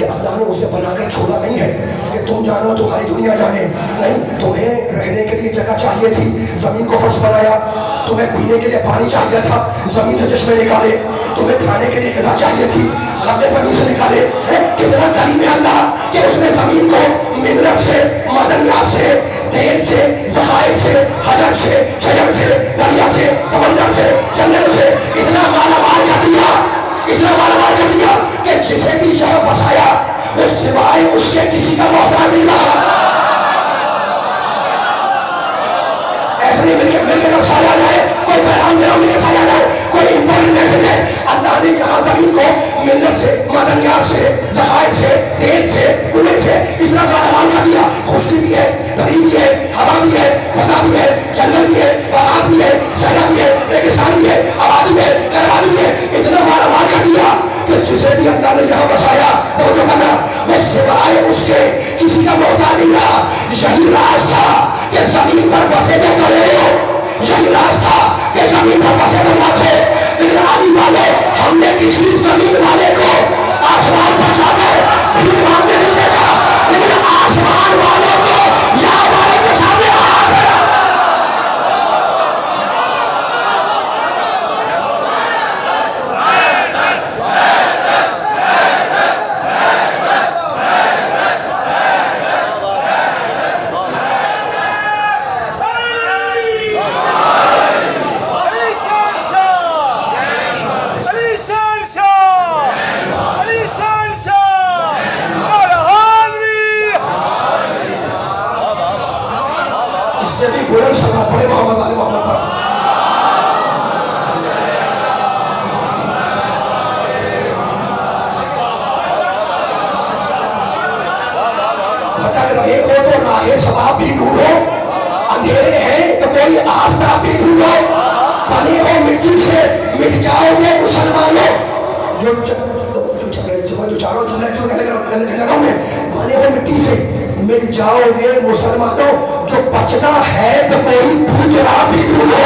کہ اللہ نے اسے بنا کر چھوڑا نہیں ہے کہ تم جانو تمہاری دنیا جانے، نہیں، تمہیں رہنے کے لیے جگہ چاہیے تھی، زمین کو فرش بنایا، تمہیں پینے کے لیے پانی چاہیے تھا، زمین سے چشمے نکالے، تمہیں کھانے کے لیے غذا چاہیے تھی، غلے زمین سے نکالے۔ کتنا کریم ہے اللہ کہ اس نے زمین کو منرل سے، معدنیات سے، تیل سے، ذخائر سے، حجر سے، شجر سے، دریا سے، سمندر سے، جنگل سے اتنا مالا مال کر دیا، اتنا مالا مال کر دیا کہ جسے بھی جہاں بسایا وہ سوائے اس کے کسی کا محتاج نہیں رہا۔ ایسا نہیں مل کے سایا جائے، کوئی پیغام دے رہا ہوں مل کے سایا جائے، کوئی امپورٹنٹ میسج ہے۔ اللہ نے یہاں زمین کو منرل سے، معدنیات سے، ذخائر سے، تیل سے، کنویں سے اتنا مالا مال کر دیا، خشکی بھی ہے، دری بھی ہے، ہوا بھی ہے، فضا بھی ہے، جنگل بھی ہے، باغات بھی ہے، صحرا بھی ہے، ریگستان بھی ہے، آبادی بھی ہے، گھربادی بھی ہے، اتنا مالا مال کر دیا کہ جسے بھی اللہ نے یہاں بسایا تو جو کرنا وہ سوائے اس کے کسی کا محتاج نہیں رہا۔ یہی راز تھا کہ زمین پر بسے تو کرے ہو، یہی راز تھا کہ زمین پر بسے تو نہ تھے، لیکن علی والے ہم نے کسی زمین والے کو آسمان پر جا کر بھیک مانگنے نہیں دیتا، لیکن آسمان والوں کو یا والے کے سامنے ہاتھ پھیلا۔ اس سے بھی بلند صلوات پڑھے محمد علی محمد پر۔ بھٹک رہے ہو تو راہ ثواب بھی ڈھونڈو، اندھیرے ہیں تو کوئی آفتاب بھی ڈھونڈو، بنے ہو مٹی سے مٹ جاؤ گے مسلمانوں۔ جو چاروں جملے کیوں لگا میں بنے ہو مٹی سے مٹ جاؤ گے مسلمانوں، جو بچنا ہے تو کوئی پوجرا بھی ڈھونڈو۔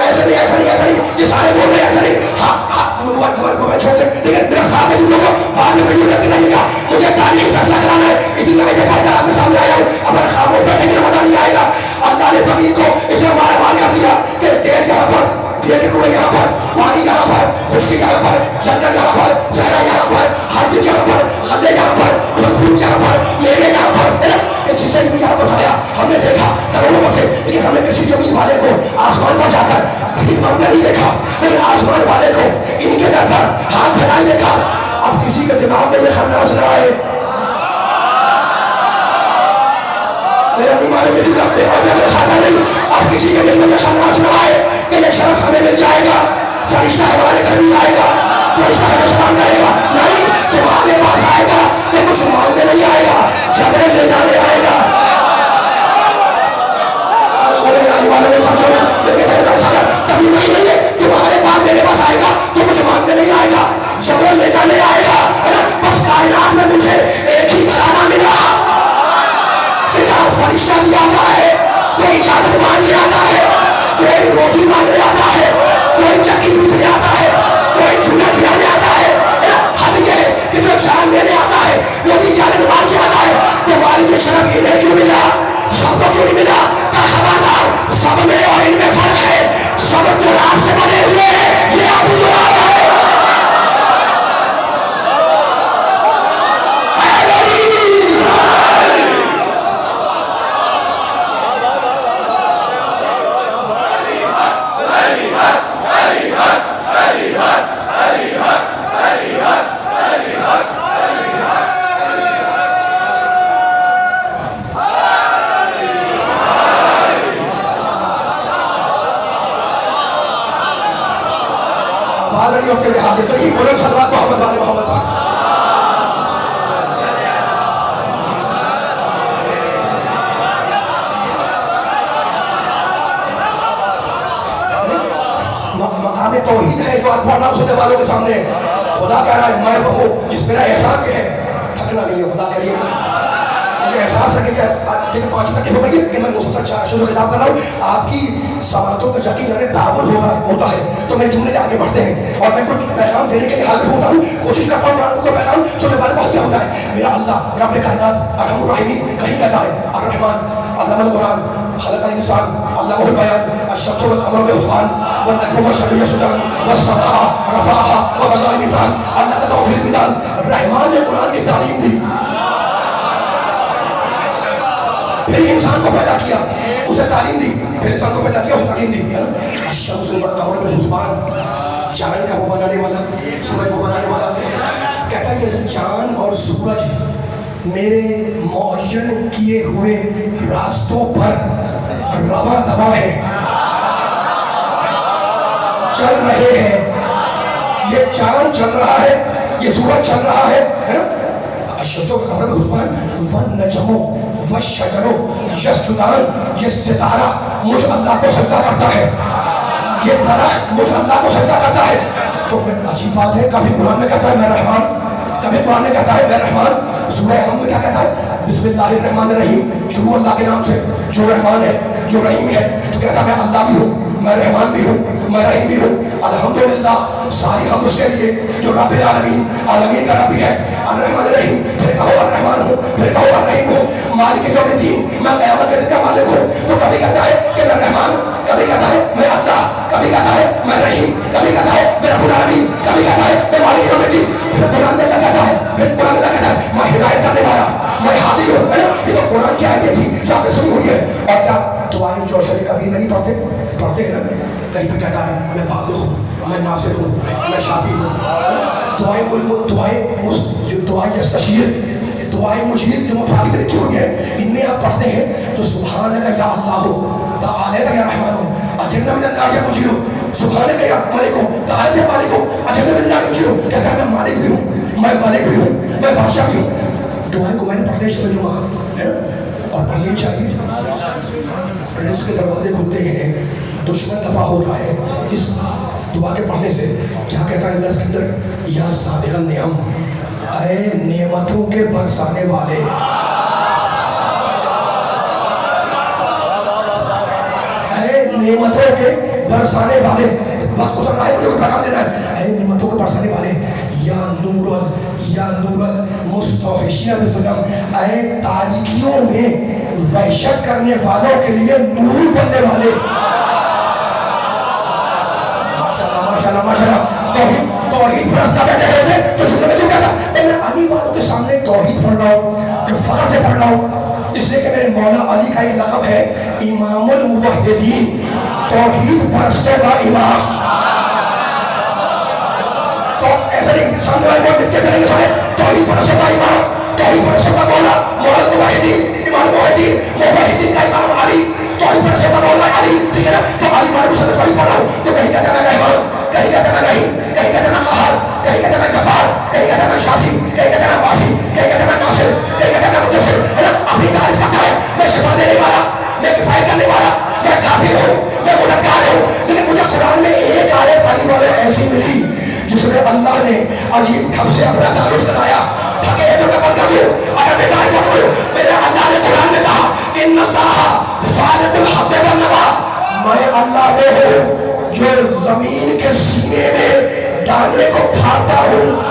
ایسا نہیں یہ سارے بول رہے ہیں ایسا نہیں، ہاں موبائل چھوڑ دیں، لیکن میرا ساتھ ہے لوگوں بعد میں ویڈیو کرتے رہیے گا، مجھے تاریخ فیصلہ کرانا ہے، اتنی آئے کے پاس آپ کے سامنے آیا ہوں، اگر خاموش بیٹھے گے مزہ نہیں آئے گا۔ اللہ نے زمین کو اتنا مالا مال کر دیا کہ تیل یہاں پر، تیل کے کنویں یہاں پر، پانی یہاں پر، خشکی یہاں پر، جنگل یہاں پر، صحرا یہاں پر، ہر چیز یہاں پر، غلے یہاں پر، پھل فروٹ یہاں پر، میوے یہاں پر، کہ جسے بھی یہاں بسایا ہم نے دیکھا کروڑوں میں سے، لیکن ہم نے کسی زمین والے کو آسمان پر جا کر بھیک مانگتے نہیں دیکھا، لیکن آسمان والے کو ان کے در پر ہاتھ پھیلائے دیکھا۔ اب کسی کے دماغ میں یہ خناس نہ آئے، میرا دماغ میں میرے ساتھ نہیں، اب کسی کے دل میں یہ خناس نہ آئے کہ یہ شرف ہمیں مل جائے گا، فرشتہ ہمارے گھر میں آئے گا، فرشتہ ہمیں سلام کرے گا، نہیں، تمہارے پاس آئے گا کہ کچھ مانگنے نہیں آئے گا، جبرائیل لے جانے آئے گا۔ تبھی نہیں ہے تمہارے پاس میرے پاس آئے گا تو کچھ مانگنے نہیں آئے گا، جبرائیل لے جانے آئے گا۔ بس کائنات میں مجھے ایک ہی گھرانہ ملا کہ جہاں فرشتہ بھی آتا ہے، کوئی اجازت مانگنے آتا ہے، کوئی روٹی مانگنے آتا ہے، کوئی چکی پیسنے آتا ہے، کوئی جھولا جھلانے آتا ہے، حد یہ کہ جو جان لینے آتا ہے وہ بھی اجازت مانگنے آتا ہے۔ تمہاری یہ شرف انہیں کیوں ملا، سب کو کیوں نہیں ملا؟ خبردار، سب میں اور ان میں فرق ہے، سب جو آپ سے بنے ہوئے ہیں یہ ابو جواب ہے۔ کے بہار دیتے ہیں بلند صلوات محمد والے محمد پر۔ مقام توحید ہے جو اکبر نام سننے والوں کے سامنے خدا کہہ رہا ہے میں وہ جس میرا احسان ہے، تھکنا نہیں ہے، خدا کہہ رہی ہے یہ احساس ہے کہ لیکن 5 تک ہو گئی کہ میں مسلسل 4 شروع خطاب کر رہا ہوں. آپ کی سماعتوں کا یقین جانے تعاون ہوتا ہے تو میں جملے آگے بڑھتے ہیں اور میں کچھ پیغام دینے کے لیے حاضر ہوتا ہوں. کوشش کرتا ہوں کہ کوئی پیغام سننے والے بہت ہو جائے. میرا اللہ رب کائنات ارحم الراحمین کہیں کہتا ہے الرحمن علم القرآن خلق الانسان علمہ البیان الشمس والقمر بحسبان والنجم والشجر يسجدان والسماء رفعها ووضع الميزان الا تطغوا في الميزان. رحمان نے قرآن کی تعلیم دی, پھر انسان کو پیدا کیا, اسے تعلیم دی, پھر انسان کو پیدا کیا, اسے تعلیم دی. الشمس والقمر بحسبان, چاند کا وہ بنانے والا, سورج کو بنانے والا کہتا ہے کہ چاند اور سورج میرے معین کیے ہوئے راستوں پر رواں دوا ہے, چل رہے ہیں. یہ چاند چل رہا ہے, یہ سورج چل رہا ہے نا. الشمس والقمر بحسبان والنجم والشجر یسجدان, یہ ستارہ مجھ اللہ کو سجدہ کرتا ہے, یہ درخت مجھ اللہ کو سجدہ کرتا ہے. تو عجیب بات ہے, کبھی قرآن میں کہتا ہے میں رحمان, کبھی قرآن میں کہتا ہے میں رحمان. سورہ ہم میں کیا کہتا ہے بسم اللہ الرحمن الرحیم, شروع اللہ کے نام سے جو رحمان ہے جو رحیم ہے. تو کہتا ہے میں اللہ بھی ہوں, میں رحمان بھی ہوں, میں رحیم بھی ہوں. الحمدللہ ساری حمد اس کے لیے جو رب العالمین عالمین کا رب ہے. الرحمن الرحیم, پھر کہو الرحمان ہوں, پھر کہو الرحیم ہوں. مالک یوم الدین, میں قیامت کے دن کا مالک ہوں. تو کبھی کہتا ہے کہ میں رحمان, کبھی کہتا ہے میں اللہ, کبھی کہتا ہے میں رحیم, کبھی کہتا ہے میں رب العالمین, کبھی کہتا ہے میں مالک یوم الدین. پھر قرآن میں کیا کہتا ہے, پھر قرآن میں کیا کہتا ہے میں ہدایت کرنے والا, میں ہادی ہوں. یہ تو قرآن کی آیتیں تھی جو آپ نے سنی ہوئی ہے. اور کیا دعائیں جو شریف کبھی نہیں پڑھتے ہیں نا, کہیں پہ کہتا ہے میں بازق ہوں, میں ناصر ہوں, میں شافی ہوں. دعائیں یستشیر, دعائیں مجیر جو مفاہیم میں لکھی ہوئی ہے, ان میں آپ پڑھتے ہیں تو سبحانک یا اللہ تعالیٰ یا رحمان اجرنا من النار یا مجیر, سبحانک یا مالک تعالیٰ یا مالک اجرنا من النار یا مجیر. کہتا ہے میں مالک بھی ہوں, میں مالک بھی ہوں, میں بادشاہ بھی ہوں. دعائیں کو میں نے پڑھنے سے لوں گا اور پڑھنی چاہیے. رزق کے دروازے کھلتے ہیں, دشمن دفاع ہوتا ہے اس دعا کے پڑھنے سے. کیا کہتا ہے اللہ اس کے اندر, یا سابق النعم, اے نعمتوں کے برسانے والے, اے نعمتوں کے برسانے والے. وقت گزر رہا ہے, مجھے پیغام دینا ہے. اے نعمتوں کے برسانے والے, یا نور المستوحشین بالظلم, اے تاریکیوں میں وحشت کرنے والوں کے لیے نور بننے والے. ماشاءاللہ توحید پرستہ بیٹھے ہوئے تھے تو شروع میں جو کہتا میں علی والوں کے سامنے توحید پڑھ رہا ہوں, جو فخر سے پڑھ رہا ہوں, اس لیے کہ میرے مولا علی کا ایک لقب ہے امام الموحدین, توحید پرستوں کا امام. تو ایسا نہیں سامنے والے کو ملتے چلیں گے صاحب توحید پرستوں کا امام, توحید پرستوں کا مولا الموحدین, امام الموحدین, موحدین کا امام علی, توحید پرستوں کا مولا علی. ٹھیک ہے نا, تو علی والوں سے میں توحید پڑھ رہا ہوں تو کہیں کہتا ہے میں رحمان, کہیں کہتا ہے میں رحیم, کہیں کہتا ہے میں قہار, کہیں کہتا ہے میں جبار, کہیں کہتا ہے میں شافی, کہیں کہتا ہے میں واسی, کہیں کہتا ہے میں ناصر, کہیں کہتا ہے میں مدثر. اپنی تعریف کرتا ہے میں شفا دینے والا, میں کفایت کرنے والا, میں کافی ہوں, میں مددگار ہوں. لیکن مجھے قرآن میں ایک آیت علی والے ایسی ملی جس میں اللہ نے عجیب ہم سے اپنا تعارف کرایا. اگر میرے اللہ نے قرآن میں کہا ان اللہ فالق الحب والنوى, میں اللہ وہ ہوں جو زمین کے سینے میں دانے کو پھاڑتا ہوں.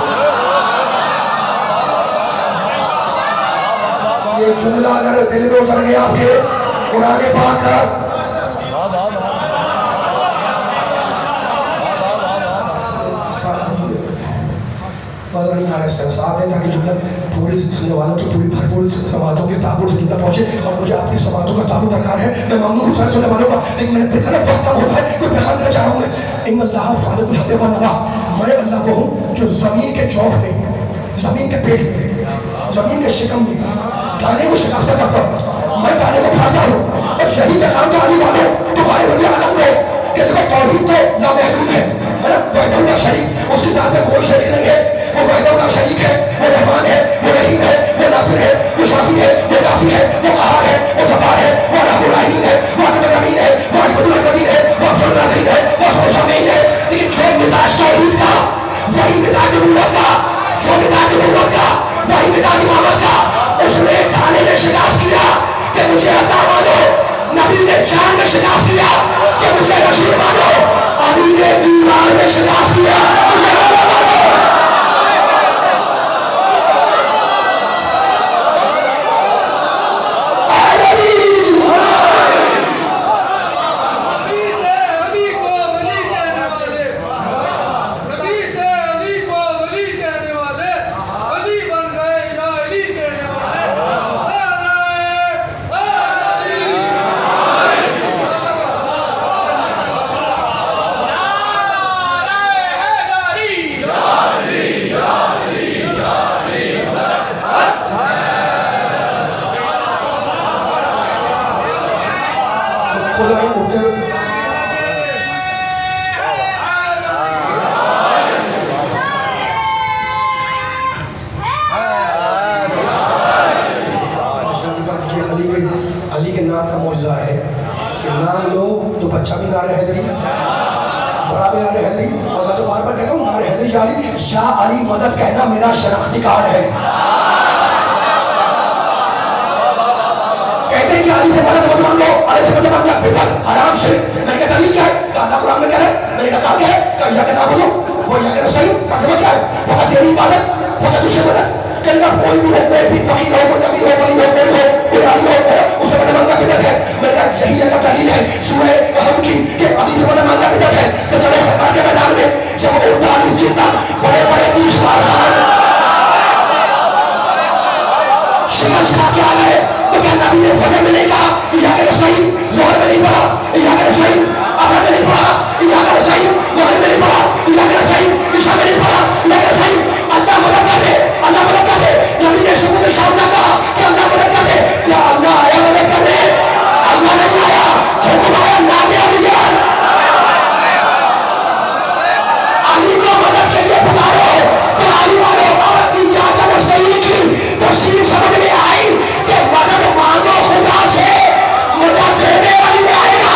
یہ جملہ اگر دل میں اتر گیا آپ کے قرآن پاک کا, مزہ نہیں آ رہا. اس طرح صاحب ہے تاکہ جملہ پوری سننے والوں کی پوری بھرپور سماعتوں کے تعبر سے جملہ پہنچے, اور مجھے آپ کی سماعتوں کا تعبر درکار ہے. میں ممنون ہوں سارے سننے والوں کا, لیکن میں نے پھر وقت کم ہوتا ہے, کوئی پیغام دینا چاہ رہا ہوں میں. ان اللہ فالق الحب والنوى, میں اللہ وہ ہوں جو زمین کے جوف میں, زمین کے پیٹ میں, زمین کے شکم میں دانے کو شکافتہ کرتا ہوں, میں دانے کو پھاڑتا ہوں. اور یہی پیغام تو علی والوں تمہارے رضی عالم کو کہ دیکھو توحید تو لامحدود ہے نا, وحدہ لا شریک, اس کی ذات میں کوئی شریک نہیں ہے. وہ وحدہ لا شریک ہے, وہ رحمان ہے, وہ رحیم ہے, وہ ناصر ہے, وہ شافی ہے, وہ کافی ہے, وہ قہار ہے, وہ جبار ہے, وہ رب العالمین ہے, وہ رب العالمین ہے, وہ احمد القدیر ہے, وہ افضل الناظرین ہے, وہ افضل السامعین ہے. لیکن جو مزاج توحید کا, وہی مزاج نبوت کا, جو مزاج نبوت کا, وہی مزاج امامت کا, اس نے دانے میں شکا مجھے اللہ مانو، نبی نے جان میں شناخت کیا کہ مجھے رسول مانو، علی نے دیوار میں شناخت کیا مجھے مولا مانو۔ علی کے نام کا معجزہ ہے کہ نام لو تو بچہ بھی نعرہ حیدری، بڑا بھی نعرہ حیدری، اور میں تو بار بار کہتا ہوں نعرہ حیدری یا علی مدد کہنا میرا شناختی کارڈ ہے۔ کہتے ہیں کہ علی سے مدد مت مانگو، علی سے مدد مانگنا بدعت حرام سے۔ میں نے کہا دلیل کیا ہے؟ کہا اللہ قرآن میں کہہ رہا ہے، میں نے کہا کیا ہے؟ کہا یا کہ نعبدو وہ یا کہ نستعین، ترجمہ کیا ہے؟ فقط تیری عبادت، فقط تجھ سے مدد کرنا، کوئی بھی ہو، کوئی بھی فقیر ہو، کوئی نبی ہو، ولی ہو، کوئی ہو، کوئی علی ہو، اسے مدد مانگنا بدعت ہے۔ میں نے کہا یہی اللہ دلیل ہے سورہ احد کی کہ علی سے مدد مانگنا بدعت ہے۔ تو چلے خیبر کے میدان میں جب 39 جیتا بڑے بڑے 20 خان شہنشاہ کے آ گئے تو کیا نبی نے فجر میں نہیں کہا یا کہ نستعین، ظہر میں نہیں پڑھا یا کہ نستعین، عصر میں نہیں پڑھا یا کہ نستعین، مغرب میں نہیں پڑھا یا کہ نستعین، عشاء میں نہیں پڑھا یا کہ نستعین؟ اللہ مدد کر دے، اللہ مدد کر دے۔ نبی نے سجود شام نہ کہا کہ اللہ مدد کر دے، کیا اللہ آیا مدد کر دے؟ اللہ نہیں آیا، حکم آیا نادے علی جان، علی کو مدد کے لیے بلاؤ۔ تو علی والوں یا کہ نستعین کی تفسیر سمجھ میں آئی کہ مدد مانگو خدا سے، مدد دینے والی آئے گا۔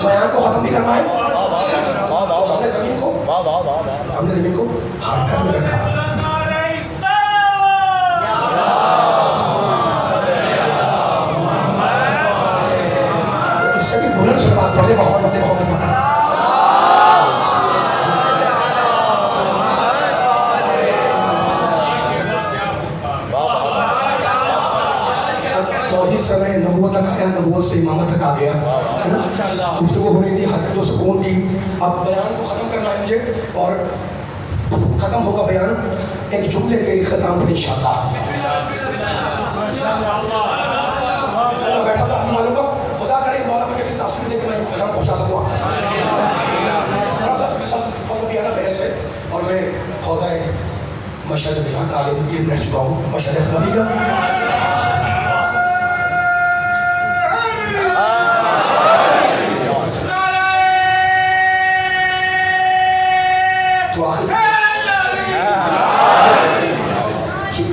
بیان کو ختم بھی کرنا ہے، ہم نے زمین کو حرکت میں رکھا۔ اس سے بھی بلند سے بات پڑھے محمد پڑھا۔ تو اس سمے نبوت تک آیا، نبوت سے امامت تک آ گیا، گفتگو ہو رہی تھی حرکت و سکون کی۔ اب بیان کو ختم کرنا ہے مجھے، اور ختم ہوگا بیان ایک جملے کے اختتام پر انشاءاللہ۔ بیٹھا تھا والوں کا، خدا کرے مولا مجھے اپنی تاثیر دے کے میں پیغام پہنچا سکوں آپ تک۔ فلسفیانہ بحث ہے اور میں حوزہ مشہد بہار طالب علم رہ چکا ہوں، مشہد نبی کا۔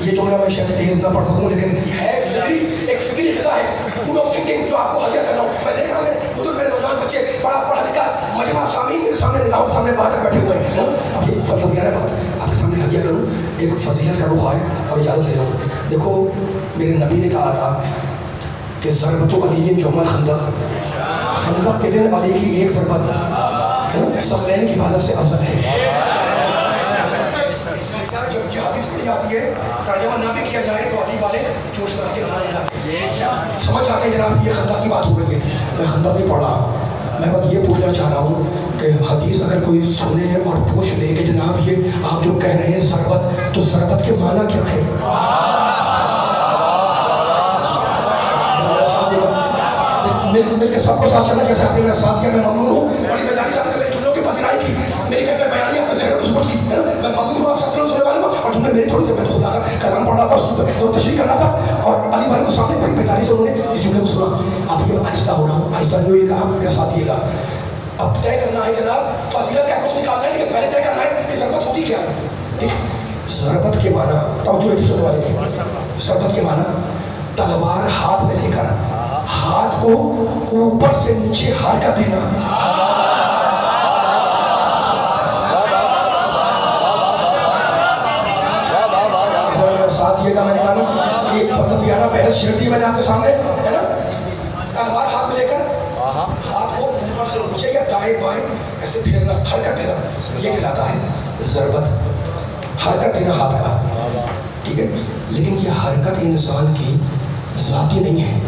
یہ جملہ میں شاید تیز نہ پڑھ سکوں، لیکن ہے ایک فکری غذا ہے، فوڈ آف تھنکنگ جو آپ کو حاصل کرنا ہوں۔ میں دیکھ رہا ہوں بزرگ میرے نوجوان بچے پڑھا لکھا مجمع سامعین میرے سامنے نگاہوں سامنے باہر بیٹھے ہوئے ہیں۔ اب یہ فلسفیانہ بات آپ کے سامنے ہدیہ کروں، ایک فضیلت کا رخ آئے اور اجازت لے لوں۔ دیکھو میرے نبی نے کہا تھا کہ ضربت علی یوم الخندق، خندق کے دن علی کی ایک ضربت ثقلین کی عبادت سے افضل ہے۔ جب یہ حدیث پڑھی جاتی ہے ترجمہ نہ بھی کیا جائے تو علی والے جوش کر کے سمجھ جاتے ہیں جناب یہ خندق کی بات ہو رہی ہے۔ میں خندق نہیں پڑھ رہا، میں بس یہ پوچھنا چاہ رہا ہوں کہ حدیث اگر کوئی سنے اور پوچھ لے کہ جناب یہ آپ جو کہہ رہے ہیں ضربت، تو ضربت کے معنی کیا ہے؟ مل کے سب کو ساتھ چلنا، جیسے آپ نے میرا ساتھ کیا، میں ممنون ہوں۔ بڑی بیداری سے آپ نے میرے جملوں کی پذیرائی کی، میری بیانی آپ نے ذہن کو سپورٹ کی، میں ممنون ہوں آپ سب لوگوں سننے والے کو، اور جملے میری تھوڑی دیر میں خدا کا کلام پڑھ رہا تھا، وہ تشریح کر رہا تھا اور علی بھائی کو سامنے بڑی بیداری سے انہوں نے اس جملے کو سنا. اب یہ آہستہ ہو رہا ہوں, آہستہ نہیں یہ کہا میرا ساتھ یہ کہا اب طے کرنا ہے جناب فضیلت کیا کچھ نکالنا ہے لیکن پہلے طے کرنا ہے کہ ضربت ہوتی کیا ہے. ٹھیک, ضربت کے معنی توجہ ہے سننے والے کی, ضربت کے معنی تلوار ہاتھ میں لے کر ہاتھ کو اوپر سے نیچے حرکت دینا. ساتھ یہ میں نے کہا نا کہ فضلیانہ بحث چھیڑ دی میں نے آپ کے سامنے ہے نا, تلوار ہاتھ میں لے کر ہاتھ کو اوپر سے نیچے یا دائیں بائیں ایسے پھیرنا, حرکت دینا, یہ کہلاتا ہے ضربت. حرکت دینا ہاتھ کا, ٹھیک ہے, لیکن یہ حرکت انسان کی ذاتی نہیں ہے.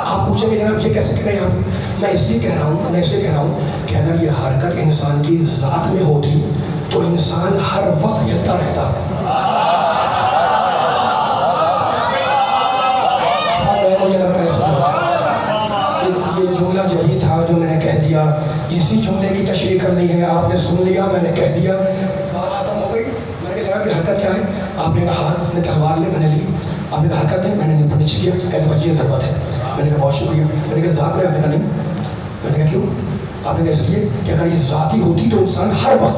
آپ پوچھیں گے جناب یہ کیسے کہہ رہے ہیں آپ, میں اس لیے کہہ رہا ہوں کہ اگر یہ حرکت انسان کی ذات میں ہوتی تو انسان ہر وقت ہلتا رہتا. مجھے لگ رہا ہے یہ جملہ یہی تھا جو میں نے کہہ دیا, اسی جملے کی تشریح کرنی ہے. آپ نے سن لیا, میں نے کہہ دیا, بات ختم ہو گئی. میں نے کہا کہ حرکت کیا ہے, آپ نے کہا ہاتھ میں تلوار لے, میں نے لی. آپ نے کہا حرکت ہے, میں نے اوپر نیچے کیا, کہتے بھائی یہ ضربت ہے. میں نے کہا بہت شکریہ. میں نے کہا ذات میں, آپ نے کہا نہیں. میں نے کہا کیوں, آپ نے کہا اس لیے کہ اگر یہ ذاتی ہوتی تو انسان ہر وقت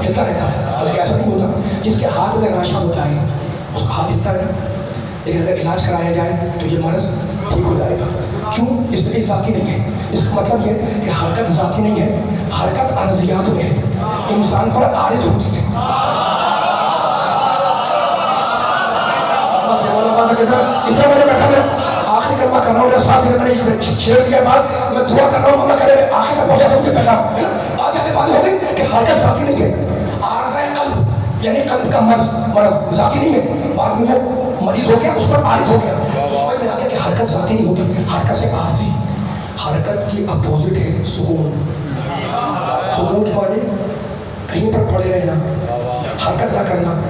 ہلتا رہتا, اور ایسا نہیں ہوتا. جس کے ہاتھ میں راشا ہو جائے اس کا ہاتھ ہلتا رہتا, لیکن اگر علاج کرایا جائے تو یہ مرض ٹھیک ہو جائے گا. کیوں, اس لیے ذاتی نہیں ہے. اس کا مطلب یہ ہے کہ حرکت ذاتی نہیں ہے, حرکت عرضیات میں ہے, انسان پر عارض ہوتی ہے. اتنا میں نے بیٹھا, میں آخری کلمہ کر رہا ہوں, ساتھ میں نے چھیڑ دیا بات, میں دعا کر رہا ہوں اللہ کرے میں آخر میں پہنچا دوں کہ بیٹھا ہے نا. آج آپ کی بات ہو گئی کہ حرکت ذاتی نہیں ہے, عارض قلب یعنی قلب کا مرض ذاتی نہیں ہے. بعد میں وہ مریض ہو گیا, اس پر عارض ہو گیا. میں آ گیا کہ حرکت ذاتی نہیں ہوتی, حرکت سے عارضی. حرکت کی اپوزٹ ہے سکون. سکون کے معنی کہیں پر پڑے رہنا, حرکت نہ کرنا,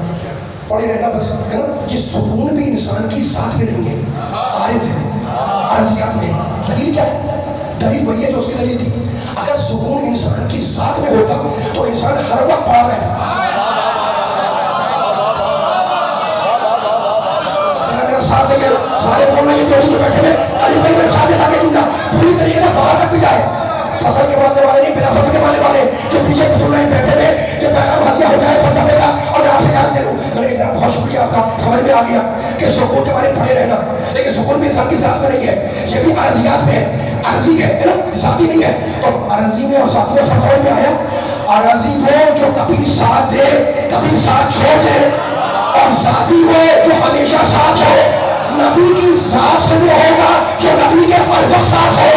پڑے رہنا بس, ہے نا. یہ سکون بھی انسان کی ذات میں نہیں ہے, عارض ہے, عارضیات میں. دلیل کیا ہے, دلیل وہی ہے جو اس کی دلیل تھی. اگر سکون انسان کی ذات میں ہوتا تو انسان ہر وقت پڑا رہتا. ساتھ دیں گے سارے بول رہے ہیں جو بیٹھے ہوئے, علی بھائی میرے ساتھ آگے ڈھونڈا پوری طریقے سے باہر تک بھی جائے. فصل کے ماننے والے نہیں, بنا فصل کے ماننے والے جو پیچھے سن رہے ہیں بیٹھے ہوئے, یہ پیغام ہدیہ ہو جائے فلسفے کا, اور میں آپ سے اجازت دے دوں. میں نے کہا بہت شکریہ آپ کا, سمجھ میں آ گیا کہ سکون کے بارے میں پڑے رہنا, لیکن سکون بھی انسان کی ذات میں نہیں ہے, یہ بھی عرضیات میں ہے, عرضی ہے نا, ذاتی نہیں ہے. تو عرضی میں اور ذاتی میں فرق سمجھ میں آیا. عرضی وہ جو کبھی ساتھ دے کبھی ساتھ چھوڑ دے, اور ذاتی وہ جو ہمیشہ ساتھ ہو. نبی کی ذات سے وہ ہوگا جو نبی کے ہر وقت ساتھ ہو.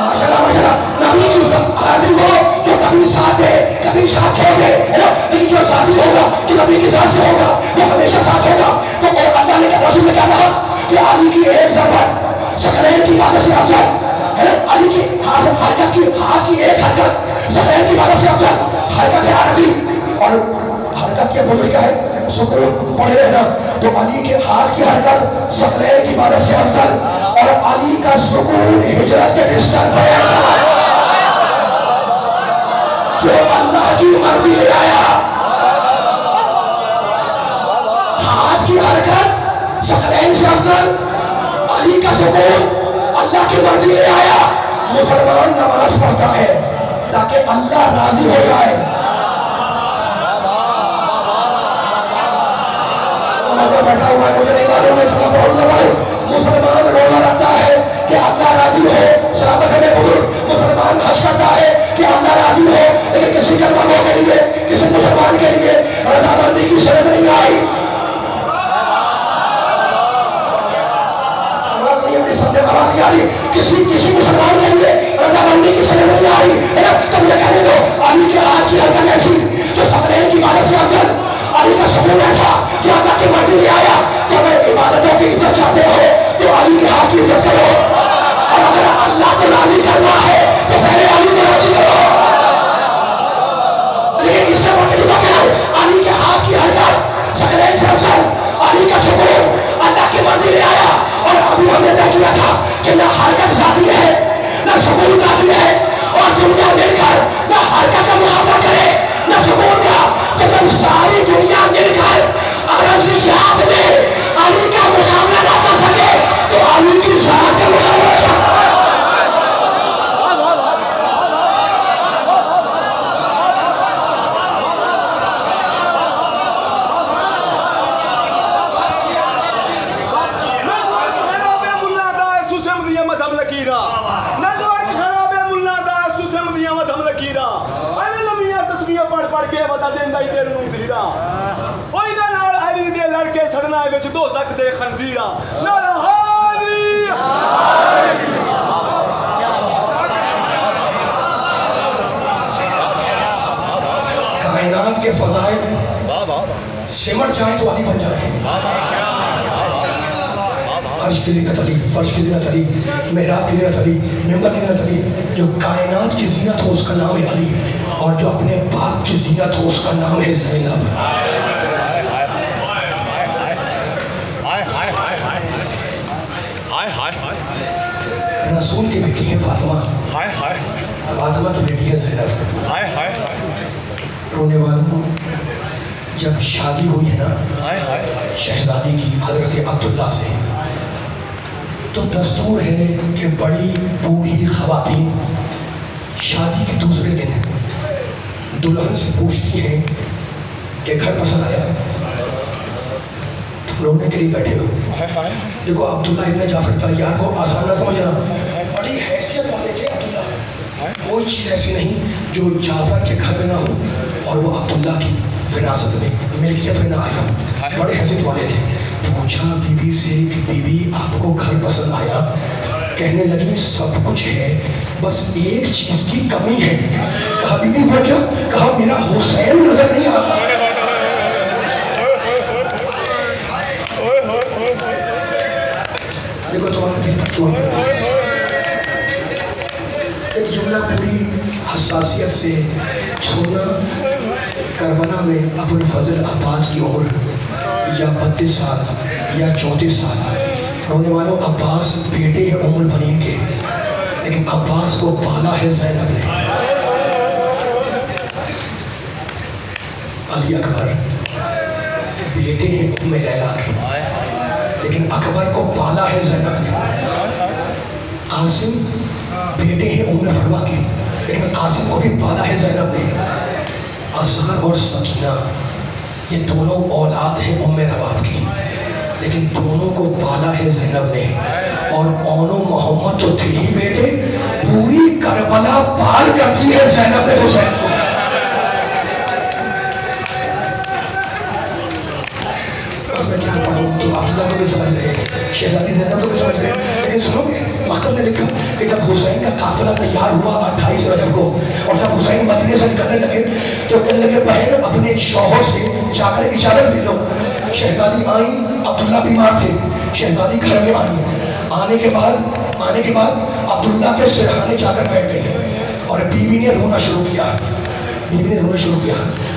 ماشاءاللہ ماشاءاللہ, نبی کی عرضی وہ جو کبھی ساتھ دے کبھی ساتھ چھوڑ دے, لیکن جو ذاتی ہوگا جو نبی کی ذات سے ہوگا وہ ہمیشہ ساتھ ہوگا. تو اللہ نے رسول نے کیا کہا کہ علی کی ایک ضربت ثقلین کی عبادت سے افضل ہے. علی کی حرکت کی, ہاتھ کی ایک حرکت ثقلین کی عبادت سے افضل. حرکت ہے عرضی, اور حرکت کے بزرگ کیا ہے, سکون پڑے رہنا. تو علی کے ہاتھ کی حرکت ثقلین کی عبادت سے افضل, اور علی کا سکون ہجرت کے بستر پر آیا جو اللہ کی مرضی لے آیا. ہاتھ کی حرکت ثقلین سے افضل, علی کا سکون اللہ کی مرضی لے آیا. مسلمان نماز پڑھتا ہے تاکہ اللہ راضی ہو جائے. بیٹھا ہوا ہے مجھے نہیں معلوم ہے, تھوڑا بہت دباؤ. مسلمان روزہ رکھتا ہے کہ اللہ راضی ہو, صحابہ میں بزرگ. مسلمان حج کرتا ہے کہ اللہ راضی ہو, لیکن کسی مسلمانوں کے لیے, کسی مسلمان کے لیے رضامندی کی شرط نہیں آئی. کسی مسلمان کے لیے رضامندی کی شرط نہیں آئی. تو مجھے کہنے دو, علی کے ہاتھ کی حرکت ایسی جو ثقلین کی عبادت سے افضل, علی کا سکون ایسا جو اللہ کی مرضی لے آیا. تو اگر عبادتوں کی عزت چاہتے ہو فقیرہ نیٹورک خراب ہے ملا داس تو سمدیاں ود ہم لکیرہ ایویں لمیاں تسبیحاں پڑھ کے بتا دیندا ہی دل نوں دھیرا اوئی دے نال علی دے لڑکے سڑنا وچ دوزخ دے خنزیرہ نال ہاری کائنات کے فضائل سمٹ جائیں تو علی بن جائیں عرش کی زینت علی فرش کی زینت علی محراب کی زینت علی ممبر کی زینت علی جو کائنات کی زینت ہو اس کا نام ہے علی اور جو اپنے باپ کی زینت ہو اس کا نام ہے زینب رسول کی بیٹی ہے فاطمہ فاطمہ کی بیٹی ہے زینب رونے والوں جب شادی ہوئی ہے نا شہزادی کی حضرت عبداللہ سے تو دستور ہے کہ بڑی بوڑھی خواتین شادی کے دوسرے دن دلہن سے پوچھتی ہیں کہ گھر پسند آیا تم رونے کے لیے بیٹھے ہو دیکھو عبداللہ ابن جعفر طیار کو آسان نہ سمجھنا بڑی حیثیت والے تھے عبداللہ کوئی چیز ایسی نہیں جو جعفر کے گھر میں نہ ہو اور وہ عبداللہ کی وراثت میں ملکیت میں نہ آیا بڑے حیثیت والے تھے پوچھا بی بی سے کہ بی بی آپ کو گھر پسند آیا کہنے لگی سب کچھ ہے بس ایک چیز کی کمی ہے کہا بی بی وہ کیا کہا میرا حسین نظر نہیں آتا دیکھو تمہارا دل پر چوٹ کرتا ہے ایک جملہ پوری حساسیت سے سننا کربلا میں ابو الفضل عباس کی عمر یا 32 سال یا 34 سال رونے والوں عباس بیٹے ہیں ام البنین کے لیکن عباس کو پالا ہے زینب نے علی اکبر بیٹے ہیں ام لیلا کے لیکن اکبر کو پالا ہے زینب نے قاسم بیٹے ہیں ام فرما کے لیکن قاسم کو بھی پالا ہے زینب نے اصغر اور سکینہ یہ دونوں اولاد ہیں ام رباب کی لیکن دونوں کو پالا ہے زینب نے اور اونو محمد تو تھے ہی بیٹے پوری کربلا پار کرتی ہے زینب نے حسین کو میں کیا پڑھوں تو عبداللہ کو بھی سمجھ گئے شہزادی زینب کو بھی سمجھ گئے لیکن سنو گے مختل نے لکھا کہ جب حسین کا قافلہ تیار ہوا 28 رجب کو اور جب حسین مدینے سے نکلنے لگے تو کہنے لگے بہن اپنے شوہر سے جا کر اجازت لے لو شہزادی آئیں عبداللہ بیمار تھے شہزادی گھر میں آئیں آنے کے بعد عبداللہ کے سرحانے جا کر بیٹھ گئی اور بیوی نے رونا شروع کیا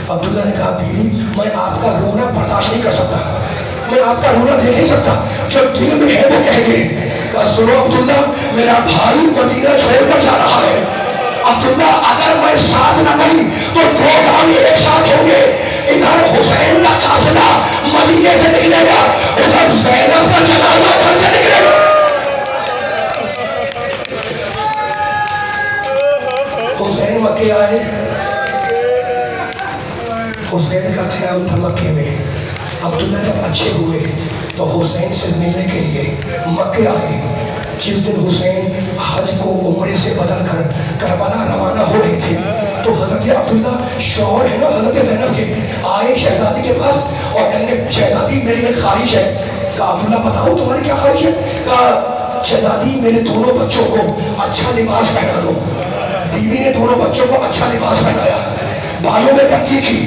عبداللہ نے کہا بیوی میں آپ کا رونا برداشت نہیں کر سکتا میں آپ کا رونا دیکھ نہیں سکتا جو دل میں ہے وہ کہہ گئے کہا سنو عبداللہ میرا بھائی مدینہ چھوڑ کر جا رہا ہے عبداللہ اگر میں ساتھ نہ گئی تو دو کام ایک ساتھ ہوں گے ادھر حسین کا قافلہ مدینے سے نکلے گا ادھر زینب کا جنازہ گھر سے نکلے گا حسین مکے آئے حسین کا قیام تھا مکے میں عبداللہ جب اچھے ہوئے تو حسین سے ملنے کے لیے مکے آئے جس دن حسین حج کو عمرے سے بدل کر کربلا روانہ ہو رہے تھے تو حضرت عبداللہ شوہر ہے نا حضرت زینب کے آئے شہزادی کے پاس اور کہنے شہزادی میری ایک خواہش ہے کہا عبداللہ بتاؤ تمہاری کیا خواہش ہے کہا شہزادی میرے دونوں بچوں کو اچھا لباس پہنا دو بیوی نے دونوں بچوں کو اچھا لباس پہنایا بالوں میں پٹی کی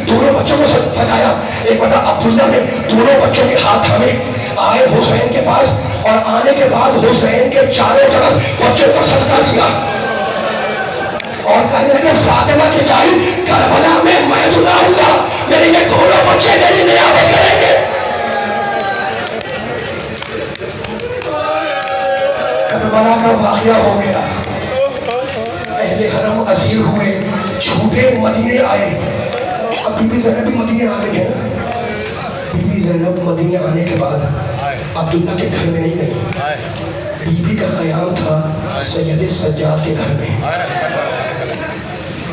دونوں بچوں کو سجایا ایک بڑا عبداللہ نے دونوں بچوں کے ہاتھ تھامے آئے حسین کے پاس اور آنے کے بعد حسین کے چاروں طرف بچوں کا صدقہ دیا اور کہنے لگے فاطمہ کی چاہی کربلا میں دعا ہوں گا میرے یہ دونوں بچے میری نیابت کریں گے کربلا کا واقعہ ہو گیا اہل حرم اسیر ہوئے چھوٹے مدینے آئے اب بی بی زینب بھی مدینے آ گئی ہے نا بی بی زینب مدینے آنے کے بعد عبداللہ کے گھر میں نہیں گئی بی بی کا قیام تھا سید سجاد کے گھر میں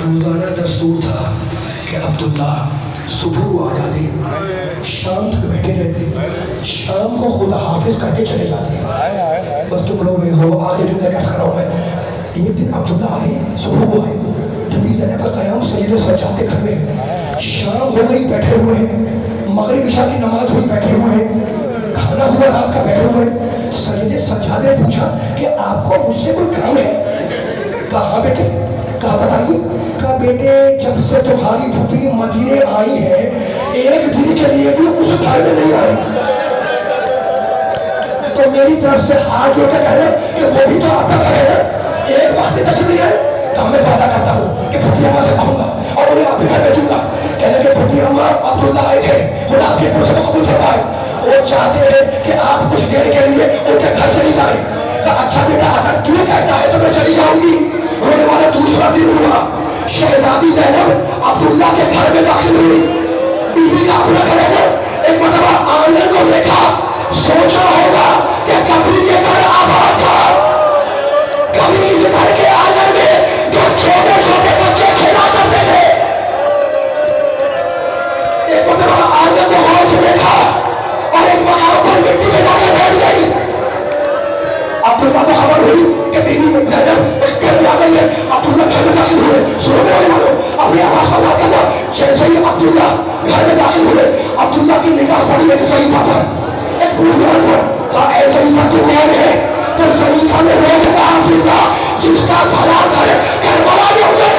روزانہ دستور تھا کہ عبداللہ صبح کو آ جاتے, شام تک بیٹھے رہتے, شام کو خدا حافظ کر کے چلے جاتے. بس تم لوگ ہو آخر جملہ کیا کر رہا ہوں میں. ایک دن عبداللہ آئے, صبح کو آئے, نبی زینب کا قیام سید سجاد کے گھر میں, شام ہو گئی بیٹھے ہوئے ہیں, مغرب عشاء کی نماز ہوئی بیٹھے ہوئے ہیں, کھانا ہوا رات کا بیٹھے ہوئے ہیں. سید سجاد نے پوچھا کہ آپ کو مجھ سے کوئی کام ہے؟ کہا بیٹے, کہا بتائیے. کہا بیٹے جب سے تمہاری پھوپھی مدینے آئی ہے ایک دن کے لیے بھی اس گھر میں نہیں آئی, تو میری طرف سے ہاتھ جوڑ کے کہہ رہے کہ وہ بھی تو آپ کا گھر ہے نا, ایک وقت کی تشریح ہے. تو میں وعدہ کرتا ہوں کہ پھوپھی اماں سے کہوں گا اور انہیں آپ کے گھر بھیجوں گا. کہنے کہ پھوپھی اماں عبداللہ آئے تھے, خدا آپ کے پرسے کو قبول فرمائے, وہ چاہتے ہیں کہ آپ کچھ دیر کے لیے ان کے گھر چلی جائیں. اچھا بیٹا اگر تو کہتا ہے تو میں چلی جاؤں گی. رونے والا دوسرا دن ہوا, شہزادی زینب عبداللہ کے گھر میں داخل ہوئی. بیوی کا اپنا گھر ہے نا, ایک مرتبہ آنگن کو دیکھا, سوچا ہوگا کہ کبھی یہ گھر آباد تھا, کبھی اس گھر کے آنگن میں جو چھوٹے چھوٹے بچے کھیلا کرتے تھے. ایک مرتبہ آنگن کو غور سے دیکھا اور ایک مقام پر مٹی میں جا کے بیٹھ گئی. عبداللہ کو خبر ہوئی کہ بیوی زینب اس گھر میں آ گئی ہے. عبداللہ گھر میں داخل ہوئے. سننے والے والوں اپنی آواز کو یاد کرنا. جیسے ہی عبداللہ گھر میں داخل ہوئے, عبداللہ کی نگاہ پڑی ایک ضعیفہ پر, ایک بزرگ پر. کہا اے ضعیفہ تو کون ہے؟ تو ضعیفہ نے روک کہا عبداللہ جس کا بھلا گھر کربلا میں ہو جائے